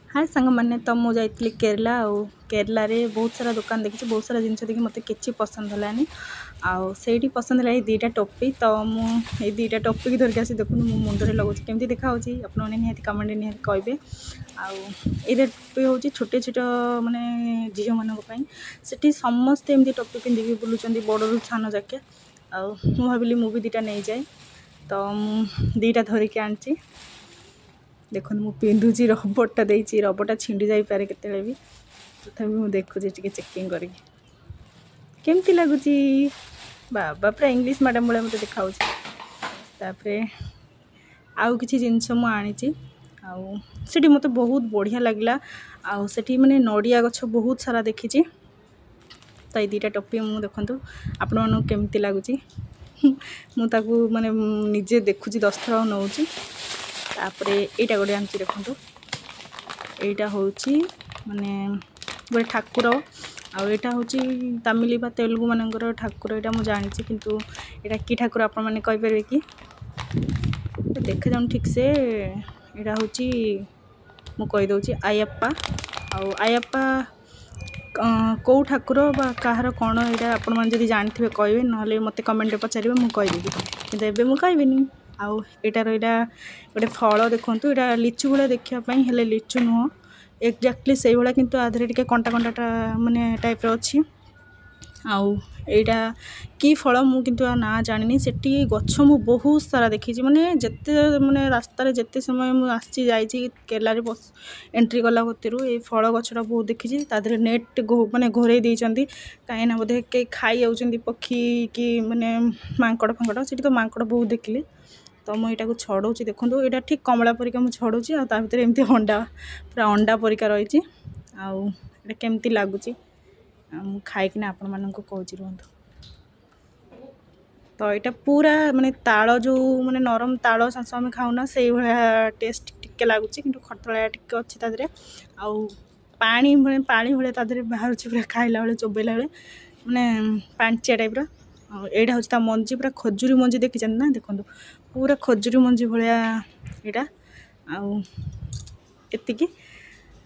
हाय सांग मैंने तो मुझे केरला केरला रे बहुत सारा दुकान देखी बहुत सारा जिन देखिए मत कि पसंद है आईटी पसंद है दीटा टोपी तो मुझे दीटा टोपी की धरिक आसी देखो मो मुंडे लगुच केमती देखा आपने निहत कमेंट निहत कहे आईटा टोपी हूँ छोटे छोट मानने झील मानी से समस्ते एमती टोपी पिंधिकी बुलूँ बड़ू छान जाके भाविली मु भी दीटा नहीं जाए तो दीटा धरिक आनी देखो मु पिंधुची रबरटा देती रबरटा छिंडी जापे के भी तथा मुझे देखुची टे चेकिंग करमती लगुच बाबा पूरा इंग्लीश मैडम भाई मत देखा आउ कि जिनस मुझे आनी मत बहुत बढ़िया लगला आठी मैंने नड़िया गछ बहुत सारा देखी तो ये दीटा टोपी मुझे देखु आपण मानक केमती लगुच मुझे माने निजे देखुची 10 थर नौची तापरे एटा गोटे आनी देखो यहाँ हूँ माने गोटे ठाकुर आटा हूँ तमिल बा तेलुगु मानकर ठाकुर यहाँ मुझे जानी किंतु यहाँ कि ठाकुर आपण मैंने कहींपारे कि देखा जाऊँ ठीक से यहाँ हूँ मुझे आयप्पा आयप्पा कौ ठाकुर बा कहार कौन यहाँ आपण मैंने जब जानते कहे ना मत कमेंट पचारे मुझे कहीदेवी कि एवं मुझे कहबी आउ एटार यहाँ गोटे फल देखूँ यहाँ लिचु भाया देखापी हेल्ले लिचु नुह एक्जाक्टली से भाया किंतु आधे टे कंटा कंटा मानने टाइप अच्छी आईटा कि फल मुझे ना जानी से गछ मु बहुत सारा देखी माने जिते माने रास्तार जिते समय मुझे जाइए केरला एंट्री कला भर ये फल गछटा बहुत देखी तादे नेट माने घोरे देती कहीं बोधे कई खाई जाऊँच पक्षी कि माने मांकड़ फांकड़ से तो मांकड़ बहुत देखिले तो मुझे यहाँ छड़ाऊँच देखो यहाँ ठीक कमला परिका मुझे छड़ाऊँच आर एमती अंडा पूरा अंडा परिका रही केमती लगुच खाईकिना आपण मानक कहूँ रुहतु तो यहाँ पूरा माने ताल जो माने नरम ताल सांस आम खाऊना से भाया टेस्ट टिके लगुच कि खटला टिके अच्छी तादे पानी माने पानी भाया तादे बाहर पूरा खाइला बेले चोबेला बेले माने पांचिया टाइप्र यहाँ हूँ मंजी पूरा खजूरी मंजी देखी ना देखो पूरा खजूरी मंजी भाया यहाँ आती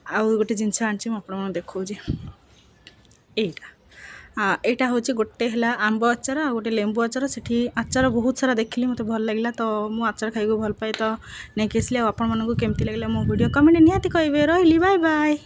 आउ गोटे जिनस आनी मुझे देखा यहाँ हूँ गोटे है आंब आचार आ गोटे लेंबू आचार से आचार बहुत सारा देखिली मत भल लगे तो मुझे आचार खाई भल पाए तो नहीं आसली आपण मानक केमती लगे मो वीडियो कमेंट निहाती कहे रही बाय बाय।